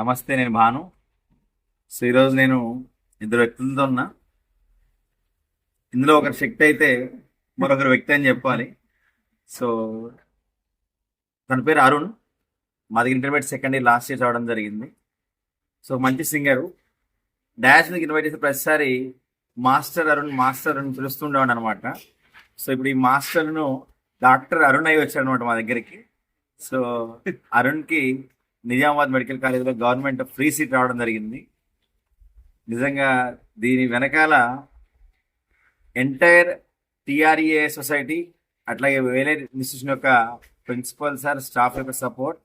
నమస్తే, నేను భాను. సో ఈరోజు నేను ఇద్దరు వ్యక్తులతో ఉన్నా. ఇందులో ఒకరి శక్తి అయితే మరొకరు వ్యక్తి అని చెప్పాలి. సో తన పేరు అరుణ్. మా దగ్గర intermediate second year last year చదవడం జరిగింది. సో మంచి సింగరు. డాష్ మీకు ఇన్వైట్ చేసే ప్రతిసారి మాస్టర్ అరుణ్ పిలుస్తుండేవాడు అనమాట. సో ఇప్పుడు ఈ మాస్టర్ను డాక్టర్ అరుణ్ అయి వచ్చాడు అనమాట మా దగ్గరికి. సో అరుణ్కి నిజామాబాద్ మెడికల్ కాలేజీలో గవర్నమెంట్ ఫ్రీ సీట్ రావడం జరిగింది. నిజంగా దీని వెనకాల ఎంటైర్ టిఆర్ఈఏ సొసైటీ, అట్లాగే వేరే ఇన్స్టిట్యూషన్ యొక్క ప్రిన్సిపల్ సార్, స్టాఫ్ యొక్క సపోర్ట్,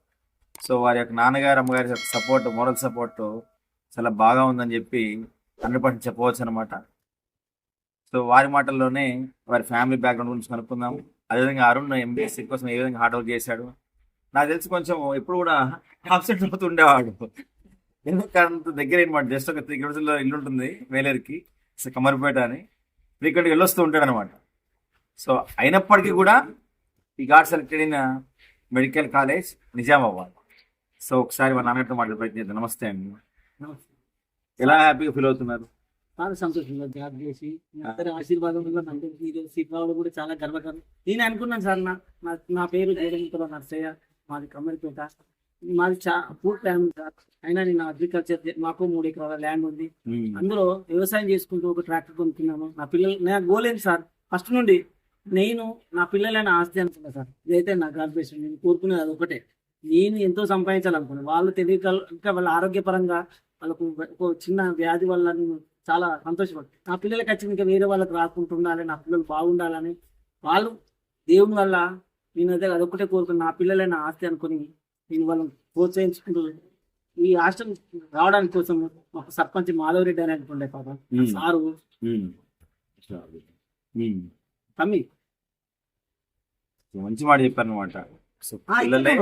సో వారి యొక్క నాన్నగారు అమ్మగారి యొక్క సపోర్ట్, మోరల్ సపోర్ట్ చాలా బాగా ఉందని చెప్పి 100% చెప్పవచ్చు అనమాట. సో వారి మాటల్లోనే వారి ఫ్యామిలీ బ్యాక్గ్రౌండ్ గురించి కనుక్కుందాం. అదేవిధంగా అరుణ్ ఎంబీఎస్సీ కోసం ఏ విధంగా హార్డ్ వర్క్ చేశాడు. నాకు తెలిసి కొంచెం ఎప్పుడు కూడా అప్సెట్ అవుతూ ఉండేవాడు. ఎందుకంటే దగ్గర అనమాట, జస్ట్ ఒక 3 కిలోమీటర్లో ఇల్లు ఉంటుంది వేలేరుకి, కమర్పేట అని. ఫ్రీక్వెంట్గా వెళ్ళొస్తూ ఉంటాడు అనమాట. సో అయినప్పటికీ కూడా ఈ got selected in medical college Nizamabad. So ఒకసారి మా నాన్నతో మాట్లాడే ప్రయత్నం చేద్దాం. నమస్తే అండి. ఎలా హ్యాపీగా ఫీల్ అవుతున్నారు? చాలా సంతోషంగా జాబ్ చేసి మీ అందరి ఆశీర్వాదం వల్ల నాకు ఈరోజు సీట్ రావడం కూడా చాలా గర్వకారణం. నేను అనుకున్నాను సార్, నా పేరు జగన్పురం నర్సయ్య, మాది కమ్మరిపేట, మాది పూర్ ఫ్యామిలీ సార్. అయినా నేను అగ్రికల్చర్, మాకు 3 ఎకరాల ల్యాండ్ ఉంది. అందులో వ్యవసాయం చేసుకుంటూ ఒక ట్రాక్టర్ కొనుక్కున్నాము. నా పిల్లలు, నా గోల్ ఏంటి సార్, ఫస్ట్ నుండి నేను నా పిల్లలైన ఆస్తి అనుకున్నా సార్. ఇదైతే నా గ్రాడ్యుయేషన్, నేను కోరుకునేది అది ఒకటే. నేను ఎంతో సంపాదించాలనుకున్నాను. వాళ్ళు తెలియక ఇంకా వాళ్ళ ఆరోగ్యపరంగా వాళ్ళకు ఒక చిన్న వ్యాధి వల్ల నేను చాలా సంతోషపడుతుంది. నా పిల్లలకి వచ్చి ఇంకా వేరే వాళ్ళకి రాకుంటుండాలి, నా పిల్లలు బాగుండాలని, వాళ్ళు దేవుని వల్ల నేనైతే అదొక్కటే కోరుకుని నా పిల్లలైన ఆస్తి అనుకుని నేను వాళ్ళని ప్రోత్సహించుకుంటూ ఈ హాస్టల్ రావడానికి కోసం మాకు సర్పంచ్ మాధవరెడ్డి అని అనుకుండే పాప సారు తమ్మి మంచి మాట చెప్పారు అనమాట. సో పిల్లలే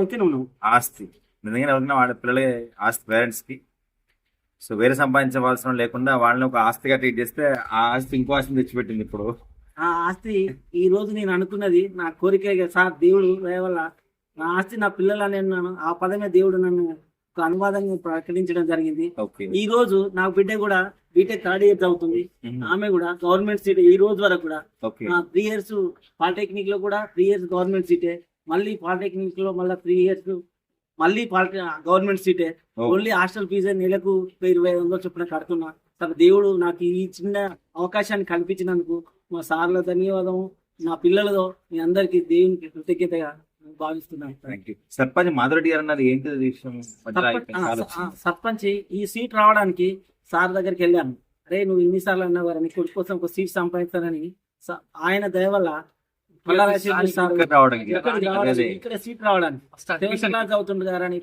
ఆస్తి. నిజంగా ఎవరికైనా వాళ్ళ పిల్లలే ఆస్తి పేరెంట్స్ కి. సో వేరే సంపాదించవలసిన లేకుండా వాళ్ళని ఒక ఆస్తిగా ట్రీట్ చేస్తే ఆ ఆస్తి ఇంకో ఆస్తిని తెచ్చిపెట్టింది. ఇప్పుడు ఆ ఆస్తి ఈ రోజు నేను అనుకున్నది నా కోరిక సార్, దేవుడు వల్ల నా ఆస్తి నా పిల్లలు అని అన్నాను. ఆ పదమే దేవుడు నన్ను ఒక అనువాదంగా ప్రకటించడం జరిగింది. ఈ రోజు నా బిడ్డ కూడా బీటెక్ 3rd ఇయర్ అవుతుంది. ఆమె కూడా గవర్నమెంట్ సీట్. ఈ రోజు వరకు కూడా 3 ఇయర్స్ పాలిటెక్నిక్ లో కూడా 3 ఇయర్స్ గవర్నమెంట్ సీటే, మళ్ళీ పాలిటెక్నిక్ లో మళ్ళీ 3 ఇయర్స్ మళ్ళీ గవర్నమెంట్ సీటే. ఓన్లీ హాస్టల్ ఫీజు నెలకు 2500 చొప్పున కడుతున్నా. సార్ దేవుడు నాకు ఈ చిన్న అవకాశాన్ని కల్పించినందుకు మా సార్ల ధన్యవాదం. నా పిల్లలతో మీ అందరికి దేవునికి కృతజ్ఞతగా భావిస్తున్నాను. సర్పంచ్ మాధవరెడ్డి గారు అన్నారు, ఏంటి సర్పంచ్ ఈ సీట్ రావడానికి సార్ దగ్గరికి వెళ్ళాను. అరే నువ్వు ఇన్నిసార్లు అన్నావు నీ కొడుకు కోసం ఒక సీట్ సంపాదిస్తానని. ఆయన దయ వల్ల ఇక్కడ సీట్ రావడానికి 7th క్లాస్ అవుతుంది గారు అని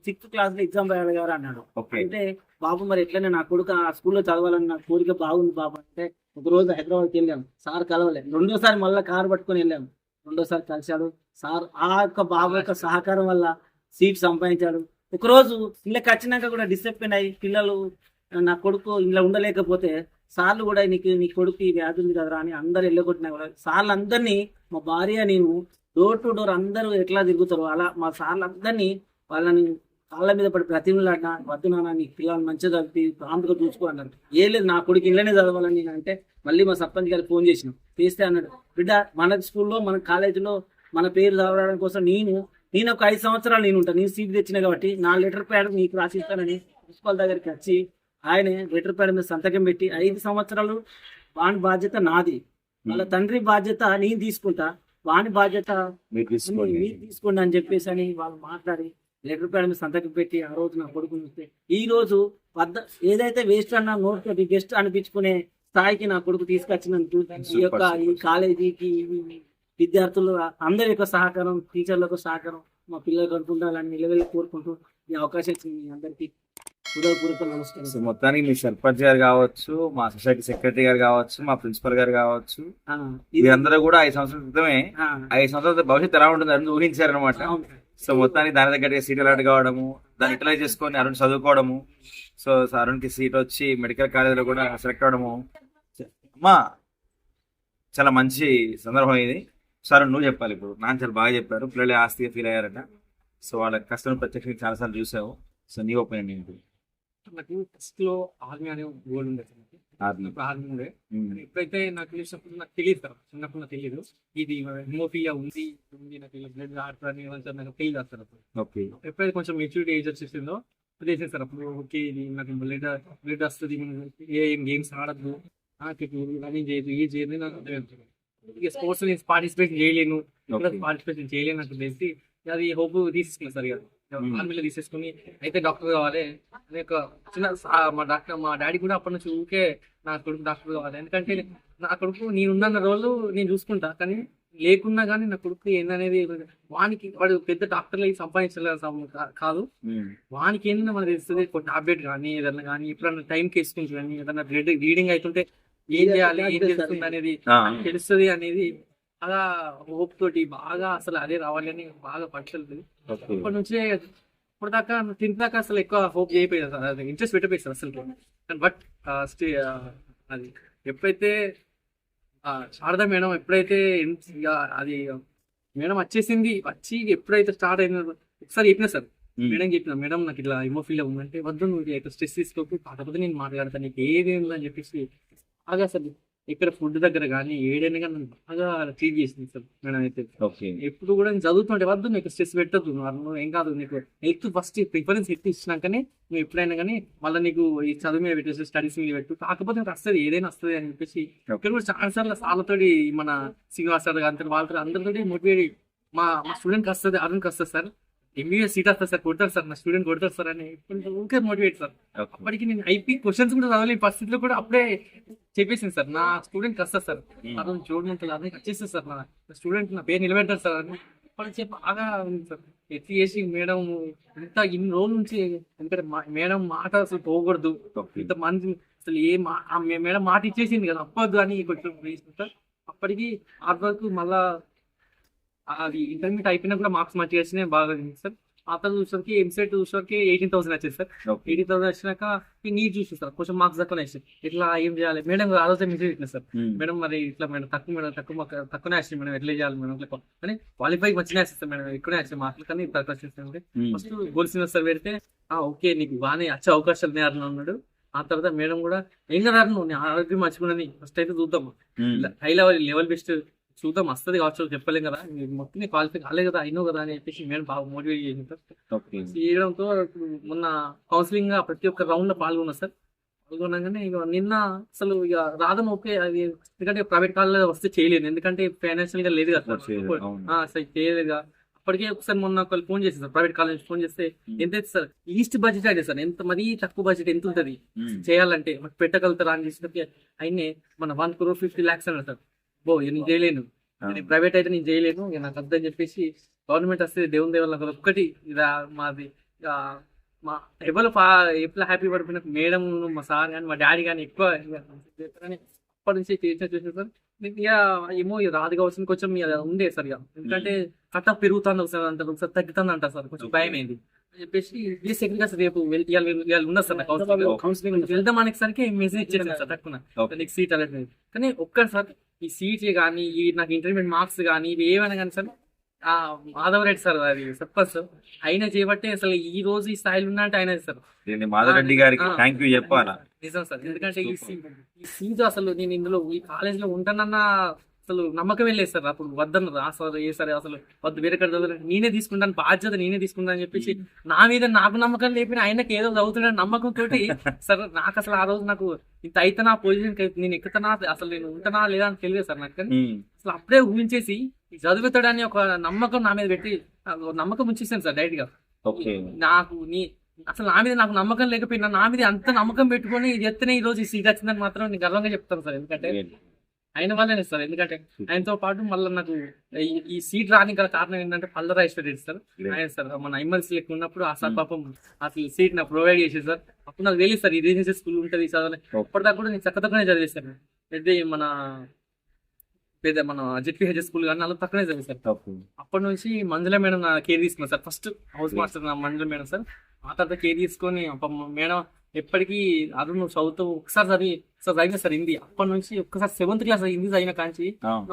6th క్లాస్ లో ఎగ్జామ్ రాయాలి గారు అన్నాడు. అంటే బాబు మరి ఎట్లనే నా కొడుకు ఆ స్కూల్లో చదవాలని నా కోరిక బాగుంది బాబు అంటే ఒక రోజు హైదరాబాద్కి వెళ్ళాము. సార్ కలవలేదు. 2వ సారి మళ్ళీ కారు పట్టుకొని వెళ్ళాము. 2వ సారి కలిశాడు సార్. ఆ యొక్క బాబు యొక్క సహకారం వల్ల సీట్ సంపాదించాడు. ఒకరోజు ఇళ్ళకి వచ్చినాక కూడా డిసిప్లిన్ అయ్యి పిల్లలు నా కొడుకు ఇంట్లో ఉండలేకపోతే సార్లు కూడా నీ కొడుకు ఈ వ్యాధి ఉంది కదరా అని అందరు వెళ్ళగొట్టినా కూడా సార్లు అందరినీ, మా భార్య నేను డోర్ టు డోర్ అందరూ ఎట్లా తిరుగుతారు అలా మా సార్లు అందరినీ వాళ్ళని కాళ్ళ మీద పడి ప్రతిమలాడినా, వద్దునా నీ పిల్లలు మంచిగా చదివి ప్రాంతంగా చూసుకో అన్నారు. ఏం లేదు, నా కొడుకు ఇంట్లోనే చదవాలని అంటే మళ్ళీ మా సర్పంచ్ గారికి ఫోన్ చేస్తే అన్నాడు, బిడ్డ మన స్కూల్లో మన కాలేజీలో మన పేరు చదవడం కోసం నేను ఒక 5 సంవత్సరాలు నేను ఉంటాను. నేను సీట్ తెచ్చినా కాబట్టి నా లెటర్ ప్యాడ్ నీకు రాసిస్తానని ప్రిన్సిపాల్ దగ్గరికి వచ్చి ఆయన లెటర్ ప్యాడ్ మీద సంతకం పెట్టి 5 సంవత్సరాలు వాని బాధ్యత నాది, వాళ్ళ తండ్రి బాధ్యత నేను తీసుకుంటా, వాని బాధ్యత మీరు తీసుకోండి అని చెప్పేసి అని వాళ్ళు మాట్లాడి లెటర్ ప్యాడ్ మీద సంతకం పెట్టి ఆ రోజు నా కొడుకుని వస్తే ఈ రోజు ఏదైతే వేస్ట్ అన్న నోట్ గెస్ట్ అనిపించుకునే స్థాయికి నా కొడుకు తీసుకొచ్చినందుకు ఈ కాలేజీకి విద్యార్థులు అందరి యొక్క సహకారం, టీచర్ల యొక్క సహకారం మా పిల్లలకు అనుకుంటాలని నిలవెళ్ళి కోరుకుంటూ ఈ అవకాశం ఇచ్చింది మీ అందరికీ హృదయపూర్వక నమస్కారం. మొత్తానికి మీ సర్పంచ్ గారు కావచ్చు, మా సొసైటీ సెక్రటరీ గారు కావచ్చు, మా ప్రిన్సిపల్ గారు కావచ్చు, వీరందరూ కూడా 5 సంవత్సరాల క్రితమే 5 సంవత్సరాల భవిష్యత్తు ఎలా ఉంటుంది అని ఊహించారనమాట. సో మొత్తానికి దాని దగ్గర సీట్ అలాట్ కావడము, దాన్ని యూటిలైజ్ చేసుకొని అరుణ్ చదువుకోవడము, సో అరుణ్కి సీట్ వచ్చి మెడికల్ కాలేజీలో కూడా సెలెక్ట్ అవడము అమ్మా చాలా మంచి సందర్భం ఇది. సార్ నువ్వు చెప్పాలి. ఇప్పుడు నాన్న చాలా బాగా చెప్పారు, పిల్లలే ఆస్తిగా ఫీల్ అయ్యారట. సో వాళ్ళ కష్టం ప్రత్యక్షంగా చాలాసార్లు చూసావు. సో నీ ఒపీనియన్ ఏంటి? నాకు ఫస్ట్ లో ఆర్మీ అనే గోల్ ఉండే సార్ నాకు. ఆర్మీ. ఇప్పుడు ఆర్మీ ఉండే. ఎప్పుడైతే నాకు తెలిసినప్పుడు నాకు తెలియదు సార్, చిన్నప్పుడు నాకు తెలియదు ఇది హెమోఫిలియా ఉంది నాకు ఇలా బ్లడ్ ఆడుతుంది నాకు తెలియదు సార్ అప్పుడు. ఓకే. ఎప్పుడైతే కొంచెం మెచ్యూరిటీ ఏజ్ వచ్చేసిందో తెలిసింది సార్ అప్పుడు. ఓకే ఇది నాకు బ్లడ్ వస్తుంది, ఏం గేమ్స్ ఆడద్దు, రన్నింగ్ చేయదు, ఏ చేయదు నాకు అర్థమైంది. ఇక స్పోర్ట్స్ నేను పార్టిసిపేట్ చేయలేను, పార్టిసిపేట్ చేయలేను నాకు తెలిసి అది హోప్ తీసేసుకున్నాను సార్. ఇక ఆర్మీలో తీసేసుకుని అయితే డాక్టర్ కావాలి అనే ఒక చిన్న మా డాడీ కూడా అప్పటి నుంచి ఊరికే నా కొడుకు డాక్టర్ కావాలి, ఎందుకంటే నా కొడుకు నేనున్న రోజు నేను చూసుకుంటా, కానీ లేకున్నా కానీ నా కొడుకు ఏందనేది వాడు పెద్ద డాక్టర్లు సంపాదించలేదు కాదు, వానికి ఏంటంటే మనకు తెలుస్తుంది. టాబ్లెట్ కానీ ఏదన్నా కానీ ఎప్పుడన్నా టైంకి వేసుకుంటుంది కానీ ఏదన్నా బ్లడ్ రీడింగ్ అవుతుంటే ఏం చేయాలి, ఏం చేస్తుంది అనేది తెలుస్తుంది అనేది బాగా హోప్ తోటి బాగా అసలు అదే రావాలి అని బాగా పట్టుదల. ఇప్పటి నుంచే ఇప్పుడు దాకా తింటాక అసలు ఎక్కువ హోప్ చేయకపోయింది సార్, అది ఇంట్రెస్ట్ పెట్టకపోయింది అసలు. బట్ అది ఎప్పుడైతే శారదా మేడం ఎప్పుడైతే అది మేడం వచ్చేసింది, వచ్చి ఎప్పుడైతే స్టార్ట్ అయిన ఒకసారి చెప్పిన సార్, మేడం చెప్పిన మేడం నాకు ఇట్లా హిమోఫిలియా ఉందంటే వద్దు నువ్వు ఇట్లా స్ట్రెస్ తీసుకోకు, కాకపోతే నేను మాట్లాడతాను నీకు ఏది ఉందని చెప్పేసి బాగా అసలు ఇక్కడ ఫుడ్ దగ్గర కానీ ఏడైనా కానీ బాగా ట్రీట్ చేసింది సార్ మేడం అయితే. ఎప్పుడు కూడా నేను చదువుతుంటే వద్దు నీకు స్ట్రెస్ పెట్టద్దు, నువ్వు ఏం కాదు, నీకు హెల్త్ ఫస్ట్ ప్రిఫరెన్స్ హెల్త్ ఇచ్చినాకనే నువ్వు ఎప్పుడైనా కానీ మళ్ళీ నీకు ఈ చదువు మీద పెట్టేసి స్టడీస్ మీద పెట్టు, కాకపోతే నాకు వస్తుంది ఏదైనా వస్తుంది అని చెప్పేసి ఇక్కడ కూడా చాలా సార్లు వాళ్ళతోటి మన శ్రీనివాస్ సార్ అంతా వాళ్ళతో అందరితోటి మోటివేట్ మా స్టూడెంట్కి వస్తుంది, అరుణ్కి వస్తుంది సార్, ఎంబీఏ సీట్ వస్తుంది సార్, కొడతారు సార్, నా స్టూడెంట్ కొడతారు సార్ అని ఊరికే మోటివేట్ సార్. అప్పటికి నేను ఐపీ క్వశ్చన్స్ కూడా చదవలేని పరిస్థితిలో కూడా అప్పుడే చెప్పేసింది సార్, నా స్టూడెంట్ వస్తుంది సార్, అతను చూడమంటుంది అదే వచ్చేస్తుంది సార్, నా స్టూడెంట్ నా పేరు నిలబెడతారు సార్ అని అప్పటి చెప్పి బాగా ఉంది సార్. ఎత్తి చేసి మేడం ఇంత ఇన్ని రోజుల నుంచి, ఎందుకంటే మేడం మాట అసలు పోకూడదు, ఇంత మంది అసలు మేడం మాట ఇచ్చేసింది కదా అప్పొద్దు అని కొంచెం సార్. అప్పటికి హార్డ్ వర్క్ మళ్ళా అది ఇంటర్మీడియట్ అయిపోయినా కూడా మార్క్స్ మంచిగా వచ్చినాయి, బాగా సార్. ఆ తర్వాత చూసరికి ఎంసెట్ చూసరికి 18,000 వచ్చింది సార్. 18,000 వచ్చినాక నీట్ చూసి సార్ కొంచెం మార్క్స్ తక్కువనే వచ్చాయి, ఇట్లా ఏం చేయాలి మేడం ఆ రోజే మెసేజ్ పెట్టిన సార్, మేడం మరి ఇట్లా మేడం తక్కువనే వచ్చింది మేడం, ఎట్లా చేయాలి మేడం ఇట్లా అని క్వాలిఫై మంచిగా వస్తుంది మేడం, ఎక్కువనే వచ్చాయి మార్కులు కానీ తక్కువ వచ్చేస్తాయి. ఫస్ట్ గోల్స్ సార్ పెడితే ఓకే నీకు బాగానే వచ్చే అవకాశాలు ఉన్నాయని అన్నాడు. ఆ తర్వాత మేడం కూడా ఏం కదా నువ్వు ఆరోగ్యం మంచిగున్నది ఫస్ట్ అయితే చూద్దాం, హై లెవెల్ బెస్ట్ చూద్దాం వస్తుంది కావచ్చు చెప్పలేం కదా, మొత్తం క్వాలిఫై కాలే కదా అయినో కదా అని చెప్పేసి మేము బాగా మోటివేట్ చేసింది సార్. చేయడంతో మొన్న కౌన్సిలింగ్ ప్రతి ఒక్క రౌండ్ లో పాల్గొన్నా సార్. పాల్గొనగానే ఇక నిన్న అసలు ఇక రాదని ఓకే, అది ఎందుకంటే ప్రైవేట్ కాలేజ్ వస్తే చేయలేదు, ఎందుకంటే ఫైనాన్షియల్ గా లేదు కదా అసలు చేయలేదు. అప్పటికే ఒకసారి మొన్న ఒకళ్ళు ఫోన్ చేసి సార్, ప్రైవేట్ కాలేజ్ ఫోన్ చేస్తే ఎంత అయితే సార్ లీస్ట్ బడ్జెట్ అయితే సార్, ఎంత మరీ తక్కువ బడ్జెట్ ఎంత ఉంటుంది చేయాలంటే మాకు పెట్టగలుగుతారా అని చేసినప్పుడు అయినే మన 1,50,00,000 అన్నారు సార్. నేను చేయలేను, నేను ప్రైవేట్ అయితే నేను చేయలేను, నాకు అర్థం చెప్పేసి గవర్నమెంట్ వస్తే దేవుని దేవాల ఒక్కటి ఇలా మాది మా ఎవరు ఎట్లా హ్యాపీ పడిపోయినా మేడం మా సార్ కానీ మా డాడీ కానీ ఎక్కువ అప్పటి నుంచి చూసాను సార్. ఇక ఏమో రాదు కావచ్చు కొంచెం ఉండే సార్, ఇక ఎందుకంటే కట్ ఆఫ్ పెరుగుతుంది ఒకసారి అంటారు, ఒకసారి తగ్గుతుంది అంటారు సార్, కొంచెం భయం అయింది చెప్పేసి సెక్రటరీ రేపు ఉన్నా సార్ కౌన్సిలింగ్ వెళ్దాం అనేసరికి మెసేజ్ ఇచ్చేసాను సార్ తక్కువ నెక్స్ట్ సీట్ అనేది. కానీ ఒక్కటి సార్ ఈ సీట్లు కానీ ఈ నాకు ఇంటర్మీడియట్ మార్క్స్ కానీ ఇవి ఏమైనా కానీ సార్ మాధవరెడ్డి సార్ అది సర్పంచ్ అయినా చేయబట్టే అసలు ఈ రోజు ఈ స్థాయిలో ఉన్నట్టు ఆయన సార్. మాధవరెడ్డి గారికి థ్యాంక్ యూ చెప్పాలా నిజం సార్, ఎందుకంటే ఈ సీట్ అసలు నేను ఇందులో ఈ కాలేజ్ లో ఉంటానన్న అసలు నమ్మకమే లేదు సార్. అప్పుడు వద్దన్నారు సార్, ఏ సార్ అసలు వద్దు వేరే కడ నేనే తీసుకుంటాను, బాధ్యత నేనే తీసుకుంటాను అని చెప్పేసి నా మీద నాకు నమ్మకం లేపిన ఆయనకి ఏదో చదువుతున్నా నమ్మకం తోటి సార్ నాకు అసలు ఆ రోజు నాకు ఇంత అయితే నా పొజిషన్ నేను ఎక్కుతున్నా అసలు నేను ఉంటున్నా లేదా అని తెలియదు సార్ నాకు. కానీ అసలు అప్పుడే ఊహించేసి చదువుతాడని ఒక నమ్మకం నా మీద పెట్టి నమ్మకం ఉంచేసాను సార్ డైరెక్ట్ గా. నాకు అసలు నా మీద నాకు నమ్మకం లేకపోయినా నా మీద అంత నమ్మకం పెట్టుకొని చెప్తేనే ఈ రోజు ఈ సీట్ వచ్చిందని మాత్రం నేను గర్వంగా చెప్తాను సార్. ఎందుకంటే ఆయన వల్లనే సార్, ఎందుకంటే ఆయనతో పాటు మళ్ళీ నాకు ఈ సీట్ రాని గల కారణం ఏంటంటే పల్లరా రెడ్డి సార్. ఆయన సార్ మన ఎమ్మెల్సీ లెక్క ఉన్నప్పుడు ఆ సార్ పాపం అసలు సీట్ నాకు ప్రొవైడ్ చేసేది సార్. అప్పుడు నాకు తెలియదు సార్ ఈ రెసిడెన్సీ స్కూల్ ఉంటుంది చదవాలి, అప్పటిదాకా కూడా నేను చక్కతక్కనే చదివేశాను. అయితే మన జెడ్పీహెచ్ స్కూల్ కానీ అలా తక్కువనే చదివి సార్. అప్పటి నుంచి మంజుల మేడం కేర్ తీసుకున్నాను సార్, ఫస్ట్ హౌస్ మాస్టర్ మంజుల మేడం సార్. ఆ తర్వాత కేర్ తీసుకొని మేడం ఎప్పటికీ అరుణ్ నువ్వు చదువుతావు ఒకసారి చదివిన సార్ హిందీ అప్పటి నుంచి ఒక్కసారి 7th క్లాస్ హిందీ చదివిన కాంచి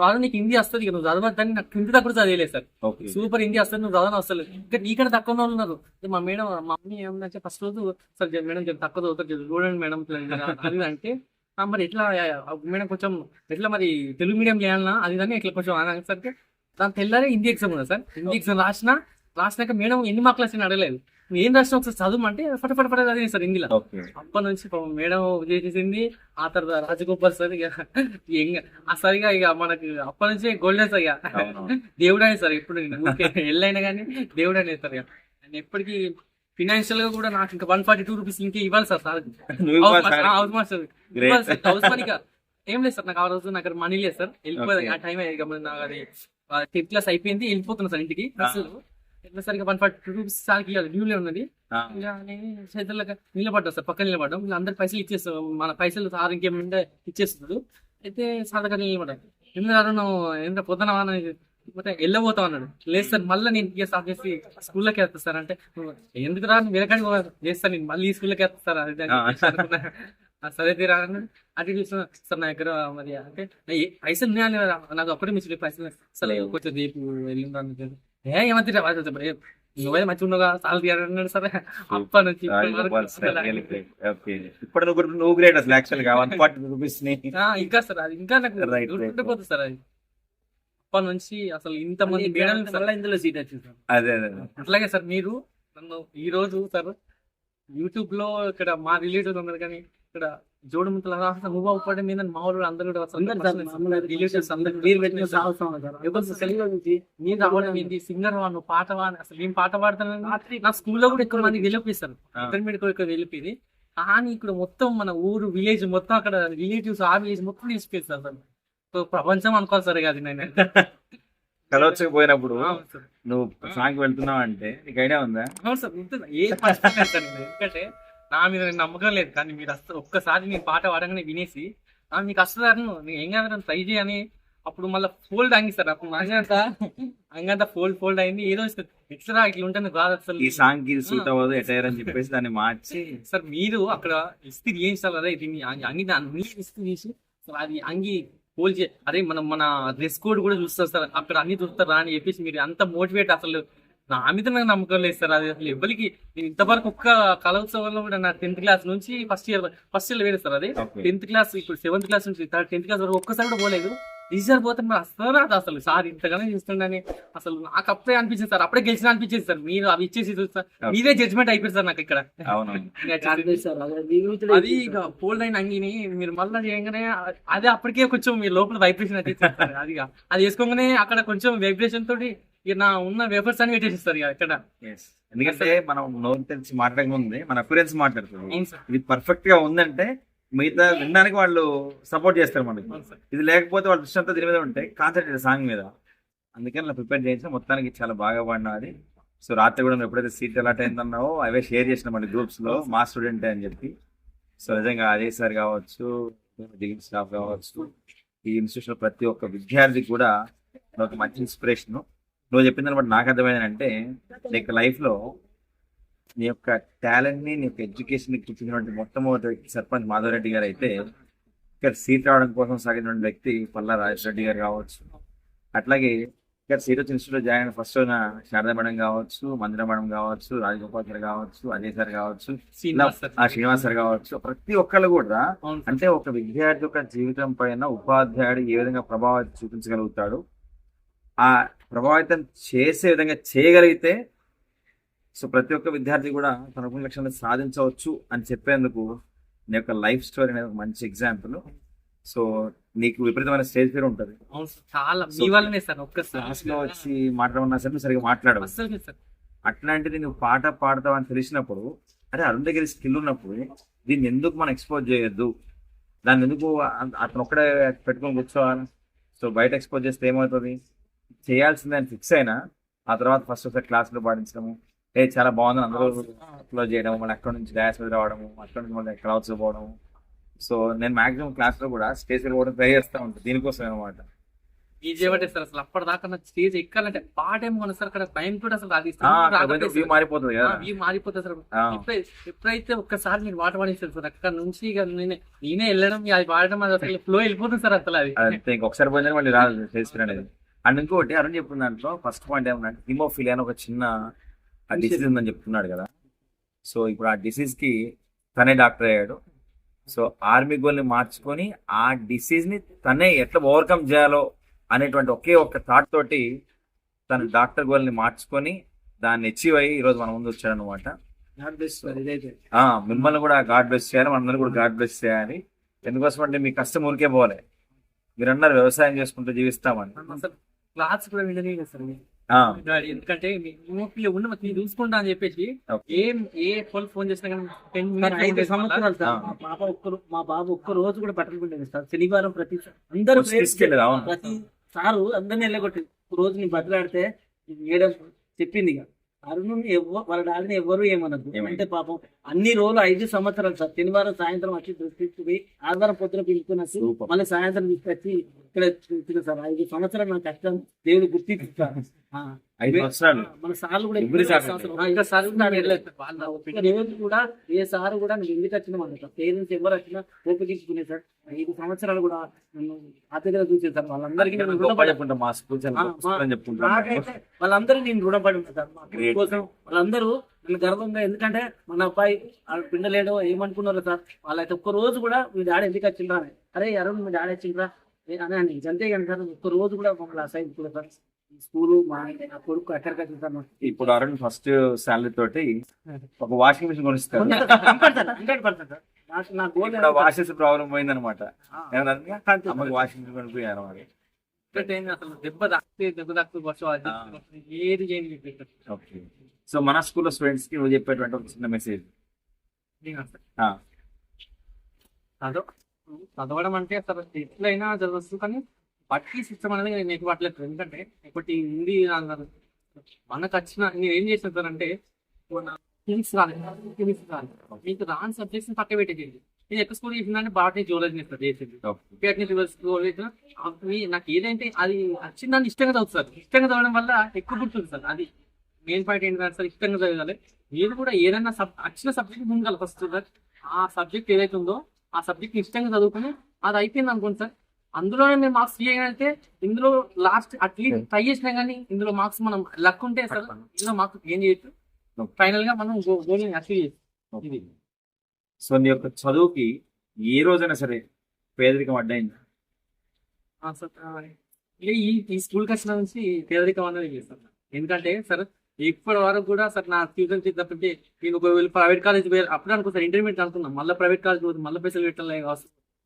అరుణ్ నీకు హిందీ వస్తుంది ఇక నువ్వు చదవద్దని నాకు ఇంటి దగ్గర చదివలేదు సార్. సూపర్ హిందీ వస్తుంది నువ్వు చదవని వస్తలేదు. ఇంకా నీకంటే తక్కువ వాళ్ళు ఉన్నారు. మా మేడం మా మమ్మీ ఏమంటే ఫస్ట్ రోజు సార్ మేడం తక్కువ చదువుతారు చూడండి మేడం అది అంటే మరి ఎట్లా మేడం కొంచెం ఎట్లా మరి తెలుగు మీడియం చేయాలన్నా అది దాన్ని ఇట్లా కొంచెం సరికి దాని తెల్లారే హిందీ ఎగ్జామ్ ఉంది సార్. హిందీ ఎగ్జామ్ రాసినాక మేడం ఎన్ని మార్కులు వచ్చినా అడగలేదు. నువ్వు ఏం రాసినా ఒకసారి చదువు ఫటఫట చదివి సార్ హిందీలో. అప్పటి నుంచి మేడం చేసేసింది. ఆ తర్వాత రాజగోపాల్ సార్ ఇక ఆ సరిగా ఇక మనకి అప్పటి నుంచి గోల్డెన్ సార్ ఇక దేవుడనే సార్. ఎప్పుడు ఎల్లైనా కానీ దేవుడనే సార్. ఇక నేను ఎప్పటికీ ఫినాన్షియల్ గా కూడా నాకు ఇంకా 142 రూపీస్ ఇంకే ఇవ్వాలి sir. House master house money ఏం లేదు సార్. నాకు ఆ రోజు నాకు మనీ లేదు సార్. వెళ్ళిపోయింది ఆ టైం. నాకు అది 10th క్లాస్ అయిపోయింది. వెళ్ళిపోతున్నా సార్ ఇంటికి. ఎట్లా సరిగా 142 రూపీస్ సార్కి ఇవ్వాలి డ్యూలే ఉన్నది. ఇంకా నేను చేతులకు నిలబడ్డా సార్. పక్కన నిలబడ్డాం. వీళ్ళు అందరు పైసలు ఇచ్చేస్తాం. మన పైసలు సార్ ఇంకేముంటే ఇచ్చేస్తున్నాడు. అయితే సార్ దగ్గర నిలబడ్డా. ఎందుకు పొద్దున ಮತ್ತೆ వెళ్ళబోతాం అన్నాడు. లేదు సార్ మళ్ళీ నేను స్టార్ట్ చేసి స్కూల్లోకి వేస్తా సార్ అంటే ఎందుకు రా వేరకాడికి చేస్తాను నేను మళ్ళీ ఈ స్కూల్లోకి వేస్తా సార్ అది సరే తీరా అది చూస్తున్నా సార్ నా దగ్గర మరి అంటే పైసలు ఉన్నాయని నాకు అప్పుడే మిస్ పైసలు అసలు కొంచెం రేపు వెళ్ళిందా ఏమంటే నువ్వే మంచి ఉండగా చాలా తీయాలన్నాడు సార్. అప్పటి నుంచి నువ్వు గ్రేట్ అసలు యాక్చువల్ గా 140 రూపీస్ ఇంకా సార్ అది ఇంకా నాకు గుర్తుండిపోతుంది సార్. అది అప్పటి నుంచి అసలు ఇంతమంది ఇందులో సీట్ వచ్చింది. అదే అట్లాగే సార్ మీరు నన్ను ఈ రోజు సార్ యూట్యూబ్ లో ఇక్కడ మా రిలేటివ్స్ ఉన్నారు కానీ ఇక్కడ జోడుముంతల మూవ్ అవ్వడం మీద మా వాళ్ళు అందరూ రిలేటివ్స్ అందరూ నేను రావడం ఏంటి సింగర్ వాడు పాట వాడు అసలు నేను పాట పాడతాను. నా స్కూల్లో కూడా ఎక్కువ మంది వెళ్ళిపోయిస్తారు. ఇంటర్మీడియట్ ఎక్కువ వెళ్ళిపోయింది. కానీ ఇక్కడ మొత్తం మన ఊరు విలేజ్ మొత్తం అక్కడ రిలేటివ్స్ ఆ విలేజ్ మొత్తం తీసుకెళ్తారు సార్. ప్రపంచం అనుకోవాలి సార్. అది నేను కలవచ్చకపోయినప్పుడు నువ్వు సాంగ్ వెళ్తున్నావు అంటే నీకు ఐడియా ఉందా? అవును సార్ ఉంటుంది. ఏ ఎందుకంటే నా మీద నమ్మకం లేదు. కానీ మీరు అసలు ఒక్కసారి నేను పాట పాడగానే వినేసి మీకు వస్తుందని నేను ఏం కాదు ట్రై చేయని అప్పుడు మళ్ళీ ఫోల్డ్ అంగిస్తారు. అప్పుడు అంగంతా ఫోల్డ్ అయింది. ఏదో ఎక్స్ట్రా ఇట్లా ఉంటుంది కాదు అసలు ఈ సాంగ్ కి సూట్ అవ్వదు ఎటైర్ అని చెప్పేసి దాన్ని మార్చి సార్ మీరు అక్కడ ఇస్త్రీ చేయించాలి కదా. ఇది అంగి దాన్ని ఇస్త్రీ చేసి అది అంగి పోల్ అరే మన డ్రెస్ కోడ్ కూడా చూస్తారు సార్. అక్కడ అన్ని చూస్తారా అని చెప్పేసి మీరు అంత మోటివేట్ అసలు నా మీద నాకు నమ్మకం లేదు సార్. అది అసలు ఎవరికి నేను ఇంతవరకు ఒక్క కళోత్సవంలో కూడా నా 10th క్లాస్ నుంచి ఫస్ట్ ఇయర్ వేరే సార్. అది 10th క్లాస్ ఇప్పుడు 7th క్లాస్ నుంచి 10th క్లాస్ వరకు ఒక్కసారి కూడా పోలేదు. ఈసారి పోతే మరి అసలు అసలు సార్ ఇంతగానే చూస్తుండని అసలు నాకు అప్పుడే అనిపించింది సార్. అప్పుడే గెలిచిన అనిపించింది సార్. మీరు అవి ఇచ్చేసి చూస్తారు మీరే జడ్జ్మెంట్ అయిపోయింది సార్ నాకు ఇక్కడ. అది ఇక ఫోల్డ్ అయిన అంగిని మీరు మళ్ళీ చేయగానే అదే అప్పటికే కొంచెం మీ లోపల వైబ్రేషన్ అయితే అది అది వేసుకోగానే అక్కడ కొంచెం వైబ్రేషన్ తోటి నా ఉన్న వేపర్స్ అని పెట్టేసిస్తారు ఇక్కడ. ఎందుకంటే మనం నోరు తెలిసి మాట్లాడక ముందే మన అపిరెన్స్ మాట్లాడుతుంది. ఇది పర్ఫెక్ట్ గా ఉందంటే మిగతా వినడానికి వాళ్ళు సపోర్ట్ చేస్తారు మనకి. ఇది లేకపోతే వాళ్ళ దృష్టి అంతా దీని మీద ఉంటాయి కాన్సన్ట్రేట్ సాంగ్ మీద. అందుకని అలా ప్రిపేర్ చేయించిన మొత్తానికి చాలా బాగా పాడినా అది. సో రాత్రి కూడా ఎప్పుడైతే సీట్ అలాట్ అయిందన్నావో అవే షేర్ చేసిన మళ్ళీ గ్రూప్స్ లో మా స్టూడెంట్ అని చెప్పి. సో నిజంగా అజయ్ సార్ కావచ్చు, డిగ్రీ స్టాఫ్ కావచ్చు, ఈ ఇన్స్టిట్యూషన్ ప్రతి ఒక్క విద్యార్థికి కూడా ఒక మంచి ఇన్స్పిరేషన్. నువ్వు చెప్పిన దాన్ని బట్టి నాకు అర్థమైందంటే నీకు లైఫ్ లో నీ యొక్క టాలెంట్ ని నీ యొక్క ఎడ్యుకేషన్ ని చూపించినటువంటి మొట్టమొదటి వ్యక్తి సర్పంచ్ మాధవరెడ్డి గారు అయితే ఇక్కడ సీట్ రావడం కోసం సాగిన వ్యక్తి పల్లా రాజరెడ్డి గారు కావచ్చు. అట్లాగే ఇక్కడ సీట్ వచ్చి ఇన్స్టిట్యూట్ జాయిన్ అయిన ఫస్ట్ శారదా మేడం కావచ్చు, మందిర మేడం కావచ్చు, రాజగోపాల్ సార్ కావచ్చు, అజయ్ సార్ కావచ్చు, శ్రీనివాస్ సార్ కావచ్చు, ప్రతి ఒక్కళ్ళు కూడా అంటే ఒక విద్యార్థి యొక్క జీవితం పైన ఉపాధ్యాయుడు ఏ విధంగా ప్రభావం చూపించగలుగుతాడు, ఆ ప్రభావితం చేసే విధంగా చేయగలిగితే సో ప్రతి ఒక్క విద్యార్థి కూడా తన లక్ష్యాన్ని సాధించవచ్చు అని చెప్పేందుకు నీ యొక్క లైఫ్ స్టోరీ అనేది ఒక మంచి ఎగ్జాంపుల్. సో నీకు విపరీతమైన స్టేజ్ ఫియర్ ఉంటుంది. క్లాస్ లో వచ్చి మాట్లాడమన్నా సరే సరిగ్గా మాట్లాడవు. అట్లాంటిది నువ్వు పాట పాడతావు అని తెలిసినప్పుడు అరే అరుణ్ దగ్గర స్కిల్ ఉన్నప్పుడు దీన్ని ఎందుకు మనం ఎక్స్పోజ్ చేయొద్దు, దాన్ని ఎందుకు అతను ఒక్కడే పెట్టుకొని కూర్చోవాలి. సో బయట ఎక్స్పోజ్ చేస్తే ఏమవుతుంది, చేయాల్సిందే అని ఫిక్స్ అయినా ఆ తర్వాత ఫస్ట్ ఒకసారి క్లాస్లో పాటించడము, చాలా బాగుంది అందరూ క్లోజ్ చేయడం, మళ్ళీ అక్కడ నుంచి డాన్స్ మీద రావడము, అక్కడ నుంచి మళ్ళీ క్లౌడ్స్ పోవడము. సో నేను మాక్సిమం క్లాస్ లో కూడా స్టేజ్ మీద పోవడం ట్రై చేస్తూ ఉంటాను దీనికోసం అనమాట. ఈజీ ఏమంటే సార్ అసలు అప్పటిదాకా నాకు స్టేజ్ ఎక్కాలంటే పాట ఏమో కొన సార్ అక్కడ భయం కూడా అసలు అది వ్యూ మారిపోతుంది కదా. మారిపోతుంది సార్. ఆ. ఎప్పుడైతే ఒక్కసారి నేను పాట పాడేసాను సార్ అక్కడ నుంచి ఇక నేనే వెళ్ళడం అది పాడడం అది అసలు ఫ్లో వెళ్ళిపోతుంది సార్ అసలు అది. అంతే, ఇంకొకసారి పోయినా మళ్ళీ రాదు స్టేజ్ అనేది. అండ్ ఇంకోటి అరుణ్ చెప్పిన దాంట్లో ఫస్ట్ పాయింట్ ఏమన్నా హిమోఫిలియా అని ఒక చిన్న డిసీజ్ ఉందని చెప్తున్నాడు కదా. సో ఇప్పుడు ఆ డిసీజ్ కి తనే డాక్టర్ అయ్యాడు. సో ఆర్మీ గోల్ ని మార్చుకొని ఆ డిసీజ్ ని తనే ఎట్లా ఓవర్కమ్ చేయాలో అనేటువంటి ఒకే ఒక్క థాట్ తోటి తన డాక్టర్ గోల్ ని మార్చుకొని దాన్ని అచీవ్ అయ్యి ఈరోజు మన ముందు వచ్చాడు అనమాట. ఇదైతే మిమ్మల్ని కూడా గాడ్ బ్లెస్ చేయాలి, మనందరినీ కూడా గాడ్ బ్లెస్ చేయాలి. ఎందుకోసం అంటే మీ కష్టం ఊరికే పోలే. మీరు అన్నారు వ్యవసాయం చేసుకుంటూ జీవిస్తామని. అసలు క్లాస్ కూడా విననే లేదు సార్ డాడీ. ఎందుకంటే ఉన్న మీరు చూసుకుంటా అని చెప్పేసి Okay. ఏ ఫోన్ చేసినా కానీ 10 సార్ 5 సంవత్సరాలు సార్ మా బాబు ఒక్క రోజు కూడా బట్టలు పిండేది సార్. శనివారం ప్రతి అందరూ తీసుకెళ్ళేది, అవును. ప్రతి సారు అందరిని వెళ్ళగొట్టి ఒక రోజు నీ బట్టలాడితే మేడం చెప్పింది ఇక అరుణ్ వాళ్ళ డాడీని ఎవరు ఏమనద్దు అంటే పాపం అన్ని రోజులు 5 సంవత్సరాలు సార్. శనివారం సాయంత్రం వచ్చి డ్రెస్ తీసుకుపోయి ఆదివారం పొద్దున పిలుచుకున్నట్టు Super. మళ్ళీ సాయంత్రం తీసుకొచ్చి ఇక్కడ చూసిన సార్ 5 సంవత్సరాలు నా కష్టం దేవుడు గుర్తిస్తారు. 5 సంవత్సరాలు మన సార్లు కూడా Every Saturday. ఒక్క రోజు కూడా ఏ సార్ కూడా నువ్వు ఎందుకు వచ్చినా మన పేరెంట్స్ ఎవరు వచ్చినా ఓపికించుకునే సార్. 5 సంవత్సరాలు కూడా నన్ను అతిగా చూసే సార్. వాళ్ళందరికీ నేను రుణపడి చెప్పుకుంటాం, మా స్కూల్ చెప్పుకుంటాం. నాకైతే వాళ్ళందరూ నేను రుణపడి ఉంటాను సార్. మా Great. కోసం వాళ్ళందరూ నన్ను గర్వంగా, ఎందుకంటే మన అబ్బాయి పిండలేడో ఏమనుకున్నారో సార్. వాళ్ళైతే ఒక్క రోజు కూడా మీ డాడీ ఎందుకు వచ్చిండ్రా అని, అరే అరుణ్ మీ డాడీ వచ్చిండ్రా అని అని అంతేగాని సార్ ఒక్క రోజు కూడా మమ్మల్ని అసైన్ కూడా సార్. స్కూలు మా నా కొడుకు ఎక్కడికి వచ్చింది సార్. ఇప్పుడు అరుణ్ ఫస్ట్ శాలరీ తోటి ఒక వాషింగ్ మిషన్ కొనిస్తారు. 100% సార్. నా గోల్ వాషెస్ ప్రాబ్లం పోయిందనమాట. అమ్మకి వాషింగ్ మిషన్ కొనిపోయారు మరి. అసలు దెబ్బ తాకుతూ వర్షం ఏది చేయండి. ఓకే, సో మన స్కూల్లో స్టూడెంట్స్ కి నువ్వు చెప్పేటువంటి ఒక చిన్న మెసేజ్. చదవడం అంటే అసలు ఎట్లయినా చదవచ్చు, కానీ బట్టి సిస్టమ్ అనేది నేను ఎక్కువ పట్టలేదు. ఎందుకంటే ఒకటి హిందీ మనకు వచ్చిన నేను ఏం చేసిన సార్ అంటే కెమిక్స్ రాలేదు. మీకు రాని సబ్జెక్ట్స్ పక్క పెట్టేది. నేను ఎక్కువ స్కూల్ చేసిందంటే బాటనీ జువాలజీ చేసేది. నాకు ఏదంటే అది వచ్చిందని ఇష్టంగా చదువుతుంది సార్. ఇష్టంగా చదవడం వల్ల ఎక్కువ గుర్తుంది సార్. అది మెయిన్ పాయింట్ ఏంటంటే సార్ ఇష్టంగా చదవాలి. నేను కూడా ఏదైనా వచ్చిన సబ్జెక్ట్ ముందు ఫస్ట్ సార్ ఆ సబ్జెక్ట్ ఏదైతే ఉందో ఆ సబ్జెక్ట్ ఇష్టంగా చదువుకుని అది అయిపోయింది అనుకోండి సార్. అందులోనే మేము మార్క్స్ చేయగలిగితే ఇందులో లాస్ట్ అట్లీస్ట్ ట్రై చేసినా కానీ ఇందులో మార్క్స్ మనం లక్ ఉంటే సార్ ఇందులో మార్క్స్ గెయిన్ చేయొచ్చు. ఫైనల్ గా మనం గోల్ అచీవ్ చేయొచ్చు. ఇది సో నీ యొక్క చదువుకి ఏ రోజైనా సరే పేదరికం అడ్డైంది? ఈ స్కూల్కి వచ్చిన నుంచి పేదరికం అనేది లేదు సార్. ఎందుకంటే సార్ ఇప్పటి వరకు కూడా సార్ నా ఫ్యూచర్ తప్పితే నేను ఒకవేళ ప్రైవేట్ కాలేజ్ అప్పుడు అనుకో సార్ ఇంటర్మీడియట్ అనుకున్నాం, మళ్ళీ ప్రైవేట్ కాలేజ్ పోతే మళ్ళీ పైసలు పెట్టాలి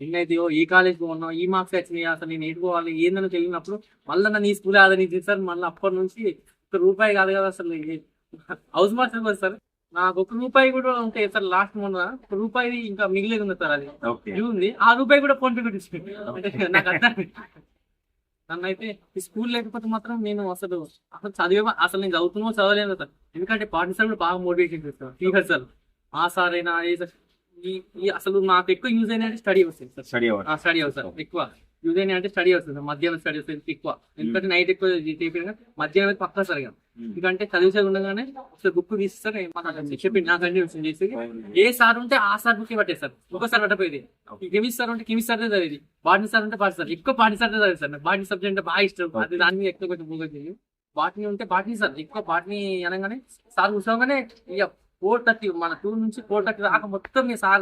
ఎన్నైతే ఈ కాలేజ్ పోన్నాం ఈ మార్క్స్ వచ్చినాయి అసలు నేను ఎటుకోవాలి ఏందని తెలియనప్పుడు మళ్ళీ నన్ను ఈ స్కూల్ ఆదరించింది సార్. మళ్ళీ అప్పటి నుంచి ₹1 కాదు కదా అసలు హౌస్ మార్క్స్ కూడా సార్. నాకు ₹1 కూడా ఉంటే సార్ లాస్ట్ మొన్న ₹1 ఇంకా మిగిలేదు ఉంది సార్. అది ఉంది ఆ ₹1 కూడా ఫోన్ పే కొట్టించుకుంటే నాకు అర్థం. నన్ను అయితే ఈ స్కూల్ లేకపోతే మాత్రం నేను అసలు అసలు నేను చదవలేదు సార్. ఎందుకంటే పార్టీ సార్ కూడా బాగా మోటివేషన్ చేస్తారు. టీచర్ సార్ ఆ సార్ అయినా అసలు నాకు ఎక్కువ యూజ్ అయినా స్టడీ వస్తుంది సార్. స్టడీ అవర్స్ సార్ ఎక్కువ యూజ్ అయినా అంటే స్టడీ వస్తుంది సార్. మధ్యాహ్నం స్టడీ వస్తుంది ఎక్కువ. ఎందుకంటే నైట్ ఎక్కువ చెప్పిన మధ్యాహ్నం పక్కా సార్. ఎందుకంటే చదివేసేది ఉండగానే ఒకసారి బుక్ తీస్తారు చెప్పి నా కంటిన్యూషన్ చేసి ఏ సార్ ఉంటే ఆ సార్ బుక్ పట్టేది సార్. ఒకసారి పట్టపోయేది. కెమిస్ట్రీ సార్ ఉంటే కెమిస్ట్రీ సార్ చదివేది, బాటనీ సార్ ఉంటే బాటనీ సార్ ఎక్కువ బాటనీ సార్ చదివేది సార్. బాటనీ సబ్జెక్ట్ అంటే బాగా ఇష్టం. అది దాని మీద ఎక్కువ కొంచెం ఫోకస్ చేసి బాటనీ ఉంటే బాటనీ సార్ ఎక్కువ. బాటనీ అనగానే సార్ కూర్చోగానే ఇక 4:30 మన 2 నుంచి 4:30 దాకా మొత్తం సార్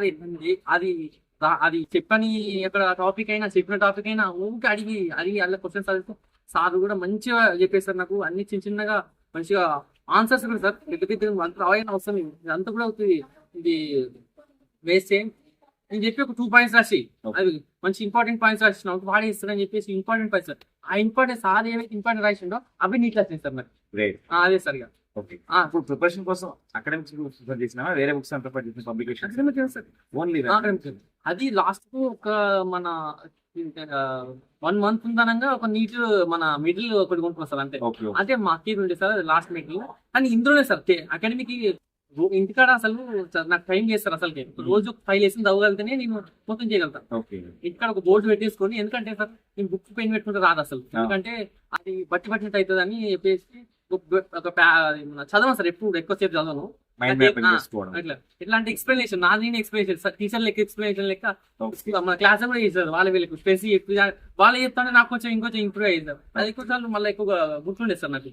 అది చెప్పని ఎక్కడ టాపిక్ అయినా చెప్పిన టాపిక్ అయినా ఊరికి అడిగి అలా క్వశ్చన్స్ అడిగితే సార్ కూడా మంచిగా చెప్పేస్తారు. నాకు అన్ని చిన్నగా మంచిగా ఆన్సర్స్ కూడా సార్ పెద్ద అంత రావాలని అవసరం ఇదంతా కూడా అవుతుంది. ఇది వేస్ట్ చేయండి నేను చెప్పి ఒక 2 పాయింట్స్ రాసి అది మంచి ఇంపార్టెంట్ పాయింట్స్ రాసిన వాడే ఇస్తారని చెప్పేసి ఇంపార్టెంట్ పాయింట్స్ సార్. ఆ ఇంపార్టెంట్ సార్ ఏవైతే ఇంపార్టెంట్ రాసిండో అవి నీట్ రాసింది సార్ మరి. అదే సార్ ఇక ఇప్పుడు ప్రిపరేషన్ కోసం అకాడమిక్స్ ప్రిపేర్ చేసినా వేరే బుక్స్ ప్రిపేర్ చేసిన పబ్లికేషన్ ఓన్లీ అది లాస్ట్ ఒక మన 1 month ఉందనంగా ఒక నీట్ మన మిడిల్ ఒకటి కొనుక్కున్నాం సార్. అంతే అంటే మాకు ఉండే సార్ లాస్ట్ మిడిల్. కానీ ఇందులోనే సార్ అకాడమీకి ఇంటికాడ అసలు నాకు టైం చేస్తారు అసలుకి రోజు 5 లెసన్స్ అవ్వగలిగితేనే నేను మొత్తం చేయగలుగుతాను. ఓకే. ఇక్కడ ఒక బోర్డు పెట్టేసుకొని, ఎందుకంటే సార్ నేను బుక్ పెన్ పెట్టుకుంటే రాదు అసలు, ఎందుకంటే అది బట్టి పట్టినట్టు అవుతుంది అని చెప్పేసి చదవను సార్, ఎప్పుడు ఎక్కువసేపు చదవను. మైండ్ మ్యాపింగ్ చేసుకోవడం. అట్లా ఇట్లాంటి ఎక్స్ప్లెనేషన్ నాది ఎక్స్ప్లెనేషన్ సార్, టీచర్ లెక్క ఎక్స్ప్లెనేషన్ లెక్క మన క్లాస్ కూడా చేశారు. వాళ్ళ వీళ్ళకి స్పెసి వాళ్ళు చెప్తానే నాకు ఇంకొంచెం ఇంప్రూవ్ అయ్యింది సార్. అది ఎక్కువ సార్లు మళ్ళీ ఎక్కువగా గుర్తుండేది సార్ నాకు.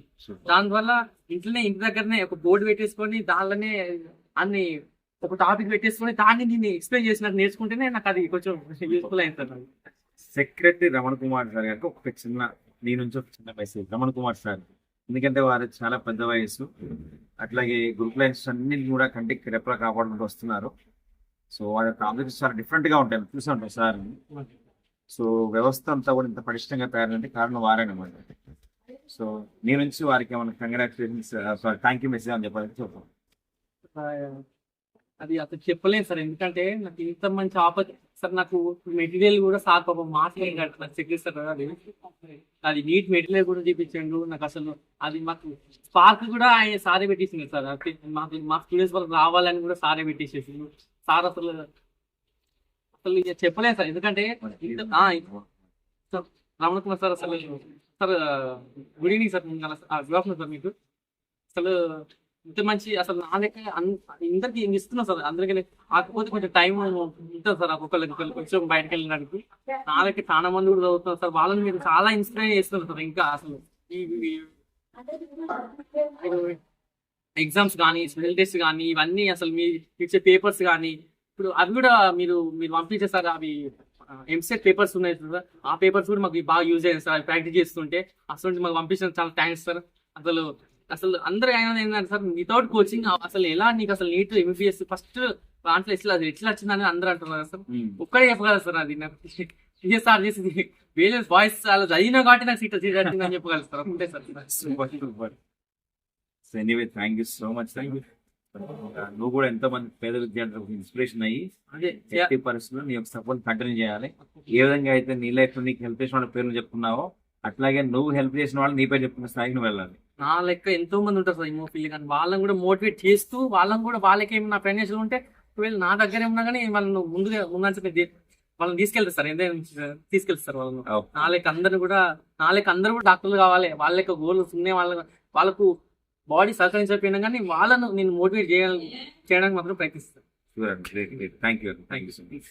దానివల్ల ఇంటి దగ్గరనే ఒక బోర్డు పెట్టేసుకొని దానిలోనే అన్ని ఒక టాపిక్ పెట్టేసుకొని దాన్ని నేను ఎక్స్ప్లెయిన్ చేసినట్టు నేర్చుకుంటేనే నాకు అది కొంచెం యూస్ఫుల్ అయింది sir. Secretary Ramana Kumar sir గారికి ఒక చిన్న నీ నుంచి ఒక చిన్న మెసేజ్. రమణ కుమార్ సార్, ఎందుకంటే వారు చాలా పెద్ద వయసు, అట్లాగే గ్రూప్ లైన్స్ అన్ని కూడా కంటికి రెప్పలా కాపాడుకుంటూ వస్తున్నారు. సో వారి యొక్క ఆబ్జెక్ట్స్ చాలా డిఫరెంట్ గా ఉంటాయి, చూసి ఉంటాం సార్. సో వ్యవస్థ అంతా కూడా ఇంత పటిష్టంగా తయారంటే కారణం వారేనమాట. సో నీ నుంచి వారికి ఏమైనా congratulations, sorry thank you message అని చెప్పాలని చెప్పాను. అది అసలు చెప్పలేదు సార్, ఎందుకంటే నాకు ఇంత మంచి ఆపర్చునిటీ సార్. నాకు మెటీరియల్ కూడా సార్ పాపం మాట్లాడారు నాకు సెక్రటరీ సార్. అది నీట్ మెటీరియల్ కూడా చూపించండు నాకు. అసలు అది మాకు స్పార్క్ కూడా ఆయన సారే పెట్టేసింది సార్. మా స్టూడెంట్స్ వరకు రావాలని కూడా సారే పెట్టేసేసిండు సార్. అసలు ఇక చెప్పలేదు సార్, ఎందుకంటే రమణ కుమార్ సార్ అసలు sir good evening sir. Good afternoon sir. మీకు అసలు ఇంత మంచి అసలు నా లెక్క అందరికి ఇస్తున్నా సార్, అందరికీ. కాకపోతే కొంచెం టైం ఉంటుంది సార్ ఒక్కొక్కరికి కొంచెం బయటకు వెళ్ళడానికి. నా లెక్క చాలా మంది కూడా చదువుతున్నారు సార్, వాళ్ళని మీరు చాలా ఇన్స్పైర్ చేస్తున్నారు సార్. ఇంకా అసలు ఈ ఎగ్జామ్స్ కానీ స్పెషల్ టెస్ట్ కానీ ఇవన్నీ అసలు మీరు ఇచ్చే పేపర్స్ కానీ ఇప్పుడు అవి కూడా మీరు పంపించే సార్. అవి ఎంసెట్ పేపర్స్ ఉన్నాయి సార్, ఆ పేపర్స్ కూడా మాకు బాగా యూజ్ అయ్యాయి సార్. ప్రాక్టీస్ చేస్తుంటే అసలు మాకు పంపించిన చాలా థ్యాంక్స్ సార్. అసలు అందరూ అయినది ఏంటంటే సార్, వితౌట్ కోచింగ్ అసలు ఎలా నీకు అసలు నీట్ ఎంబీబీఎస్ ఫస్ట్ దాంట్లో ఎట్లా వచ్చిందని అందరూ అంటున్నారు సార్. ఒక్కడే చెప్పగలరు సార్, అది నాకు సార్ చేసింది వేరే వాయిస్ అలా చదివినా కాబట్టి నాకు సీట్ వచ్చిందని చెప్పగలరు సార్. అంతే sir. So anyway thank you so much. నువ్వు కూడా ఎంతో మంది పేద విద్యార్థులకు ఇన్స్పిరేషన్ అయ్యి ఎట్టి పరిస్థితుల్లో నీ యొక్క సపోర్ట్ కంటిన్యూ చేయాలి. ఏ విధంగా అయితే నీ లైఫ్ నీకు హెల్ప్ చేసిన వాళ్ళ పేర్లు చెప్పుకున్నావో అట్లాగే నువ్వు హెల్ప్ చేసిన వాళ్ళు నీ పేరు చెప్పుకున్న స్థాయికి నువ్వు వెళ్ళాలి. నా లెక్క ఎంతో మంది ఉంటారు సార్ ఈ ఫీల్డ్, కానీ వాళ్ళని కూడా మోటివేట్ చేస్తూ వాళ్ళకి ఏమైనా ఫైనాన్షియల్ ఉంటే ఒకవేళ నా దగ్గర ఏమన్నా కానీ వాళ్ళని ముందంటే వాళ్ళని తీసుకెళ్తారు సార్. ఏదైనా తీసుకెళ్తారు వాళ్ళని. నా లెక్క అందరూ కూడా డాక్టర్లు కావాలి. వాళ్ళ లెక్క గోల్స్ ఉన్నాయి. వాళ్ళకు బాడీ సహకరించకపోయినా కానీ వాళ్ళను నేను మోటివేట్ చేయడానికి మాత్రం ప్రయత్నిస్తాను. Thank you so much.